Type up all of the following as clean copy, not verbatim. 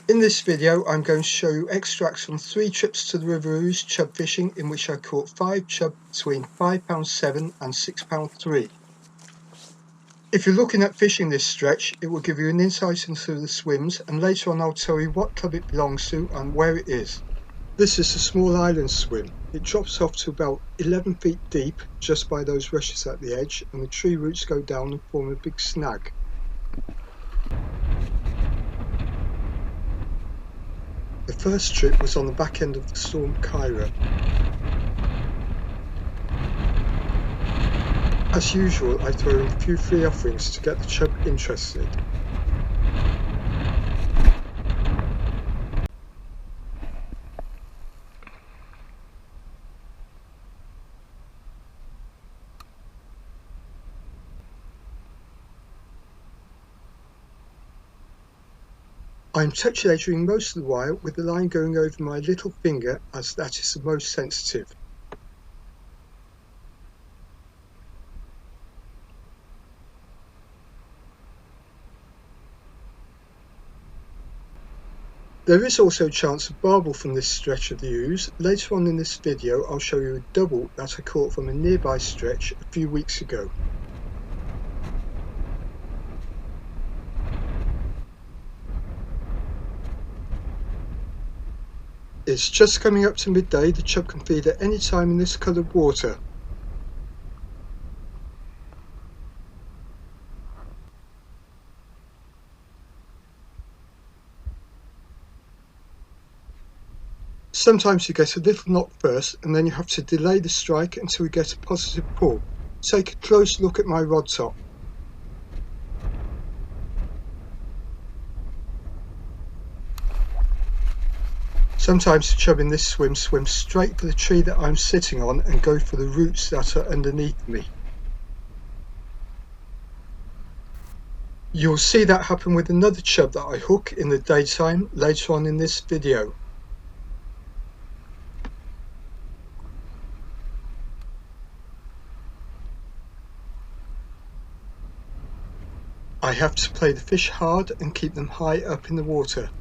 In this video I'm going to show you extracts from 3 trips to the River Ouse chub fishing in which I caught 5 chub between £5.7 and £6.3. If you're looking at fishing this stretch, it will give you an insight into the swims, and later on I'll tell you what club it belongs to and where it is. This is a small island swim. It drops off to about 11 feet deep just by those rushes at the edge, and the tree roots go down and form a big snag. The first trip was on the back end of the storm Kyra. As usual, I throw in a few free offerings to get the chub interested. I'm touch ledgering most of the while with the line going over my little finger, as that is the most sensitive. There is also a chance of barbel from this stretch of the Ouse. Later on in this video I'll show you a double that I caught from a nearby stretch a few weeks ago. It's just coming up to midday. The chub can feed at any time in this coloured water. Sometimes you get a little knock first, and then you have to delay the strike until you get a positive pull. Take a close look at my rod top. Sometimes the chub in this swim swims straight for the tree that I'm sitting on and go for the roots that are underneath me. You'll see that happen with another chub that I hook in the daytime later on in this video. I have to play the fish hard and keep them high up in the water.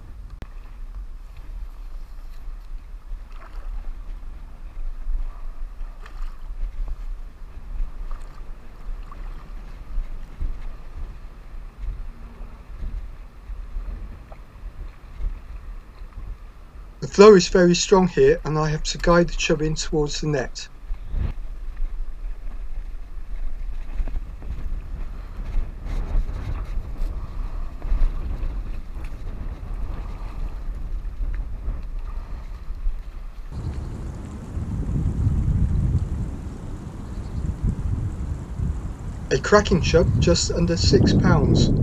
The flow is very strong here, and I have to guide the chub in towards the net. A cracking chub just under £6.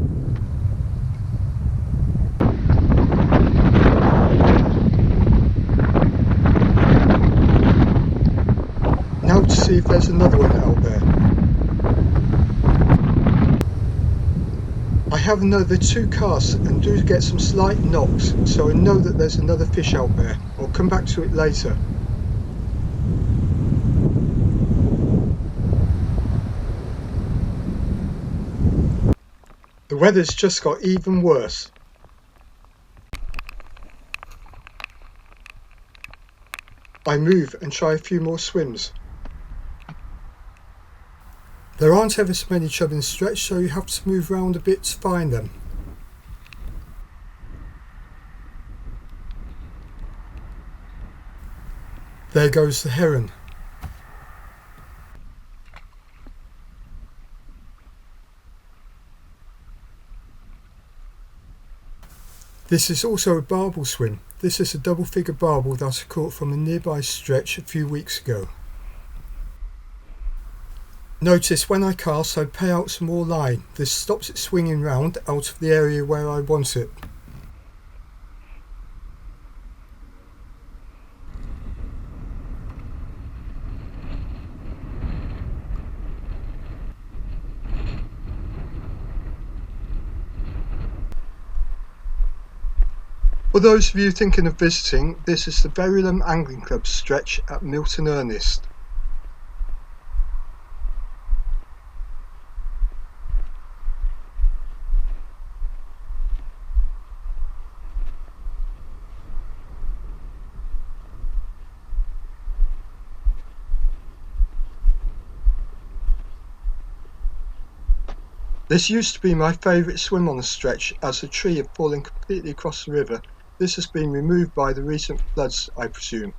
Now to see if there's another one out there. I have another 2 casts and do get some slight knocks, so I know that there's another fish out there. I'll come back to it later. The weather's just got even worse. I move and try a few more swims. There aren't ever so many chub in the stretch, so you have to move around a bit to find them. There goes the heron. This is also a barbel swim. This is a double figure barbel that I caught from a nearby stretch a few weeks ago. Notice when I cast I pay out some more line. This stops it swinging round out of the area where I want it. For those of you thinking of visiting, this is the Verulam Angling Club stretch at Milton Ernest. This used to be my favourite swim on the stretch, as the tree had fallen completely across the river. This has been removed by the recent floods, I presume.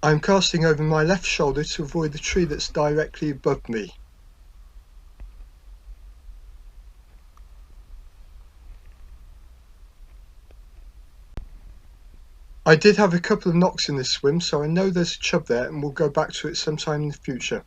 I am casting over my left shoulder to avoid the tree that's directly above me. I did have a couple of knocks in this swim, so I know there's a chub there and we'll go back to it sometime in the future.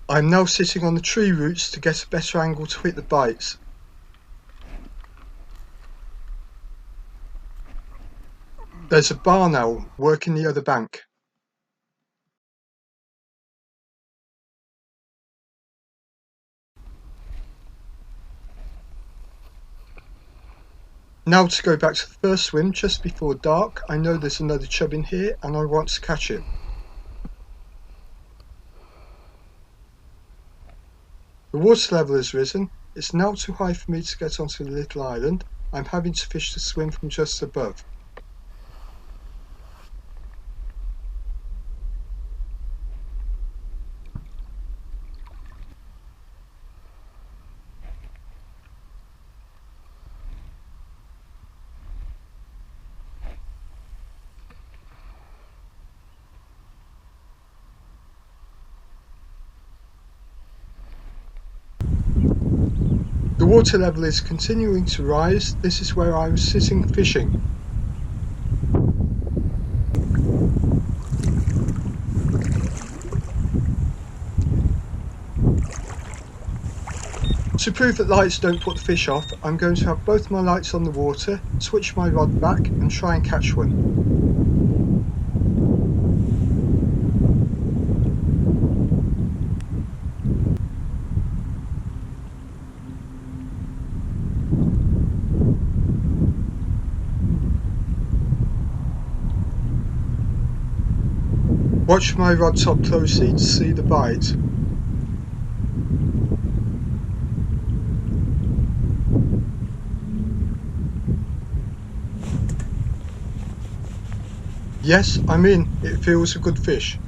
I'm now sitting on the tree roots to get a better angle to hit the bites. There's a barn owl working the other bank. Now to go back to the first swim just before dark. I know there's another chub in here and I want to catch it. The water level has risen. It's now too high for me to get onto the little island. I'm having to fish the swim from just above. The water level is continuing to rise. This is where I was sitting fishing. To prove that lights don't put the fish off, I'm going to have both my lights on the water, switch my rod back and try and catch one. Watch my rod top closely to see the bite. Yes, I'm in. It feels a good fish.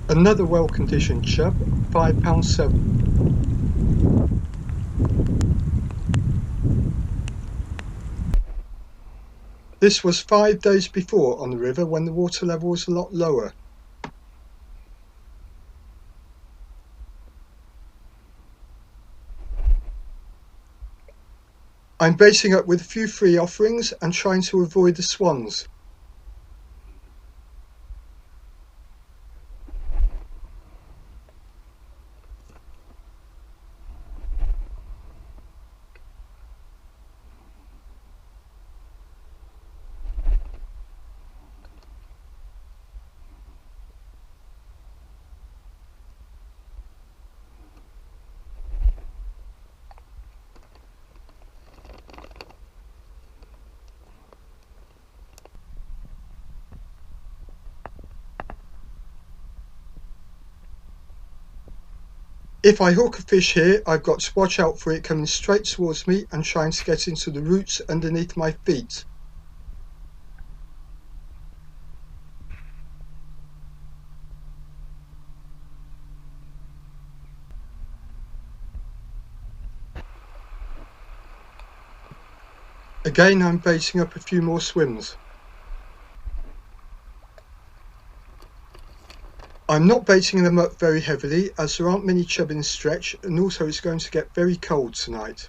Another well-conditioned chub, £5.7. This was 5 days before on the river when the water level was a lot lower. I'm baiting up with a few free offerings and trying to avoid the swans. If I hook a fish here, I've got to watch out for it coming straight towards me and trying to get into the roots underneath my feet. Again, I'm baiting up a few more swims. I'm not baiting them up very heavily as there aren't many chub in the stretch, and also it's going to get very cold tonight.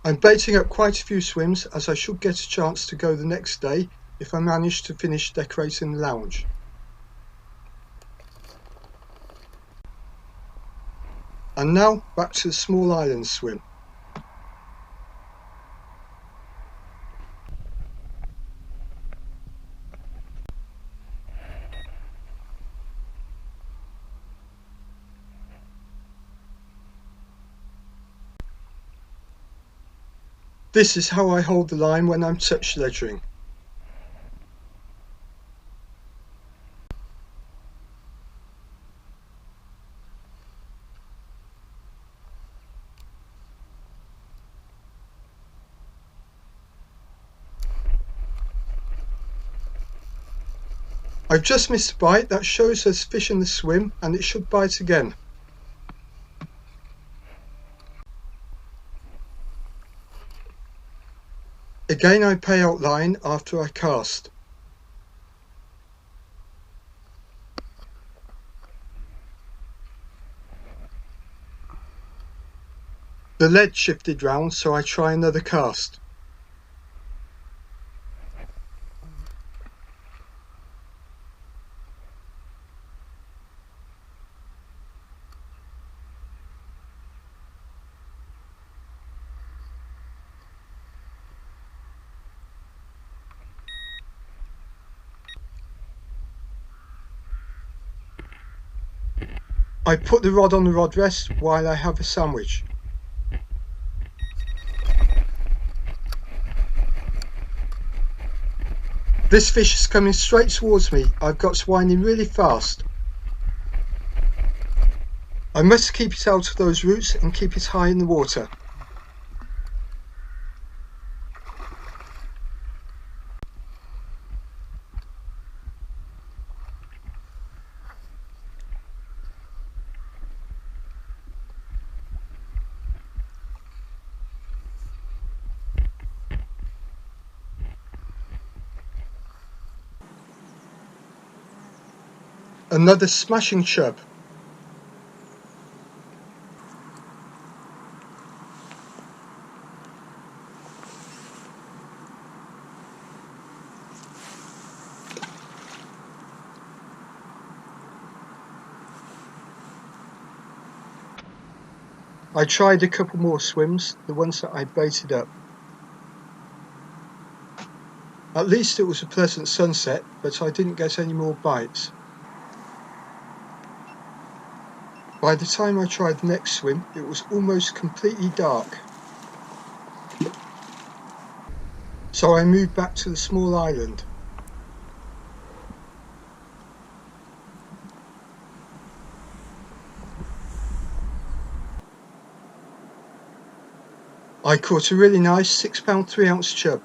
I'm baiting up quite a few swims as I should get a chance to go the next day if I manage to finish decorating the lounge. And now back to the small island swim. This is how I hold the line when I'm touch ledgering. I've just missed a bite. That shows there's fish in the swim and it should bite again. Again, I pay out line after I cast. The lead shifted round, so I try another cast. I put the rod on the rod rest while I have a sandwich. This fish is coming straight towards me. I've got to wind in really fast. I must keep it out of those roots and keep it high in the water. Another smashing chub. I tried a couple more swims, the ones that I baited up. At least it was a pleasant sunset, but I didn't get any more bites. By the time I tried the next swim, it was almost completely dark. So I moved back to the small island. I caught a really nice 6-pound 3-ounce chub.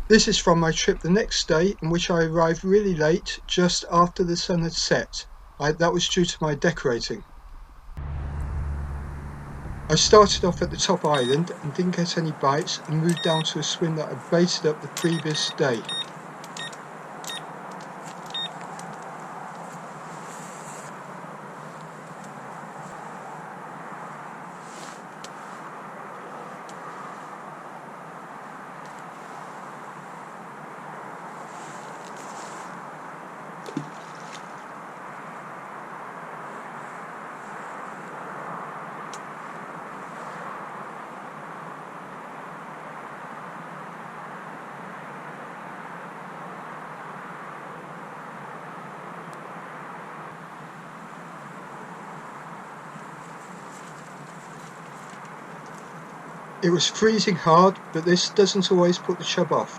This is from my trip the next day, in which I arrived really late, just after the sun had set. That was due to my decorating. I started off at the top island and didn't get any bites and moved down to a swim that I baited up the previous day. It was freezing hard, but this doesn't always put the chub off.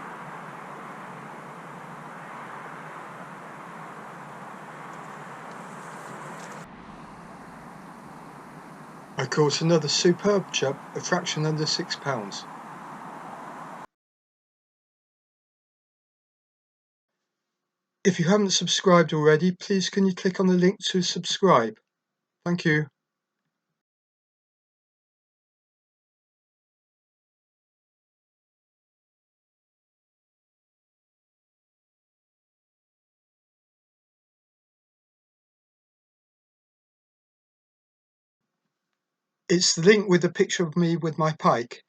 I caught another superb chub, a fraction under £6. If you haven't subscribed already, please can you click on the link to subscribe? Thank you. It's the link with the picture of me with my pike.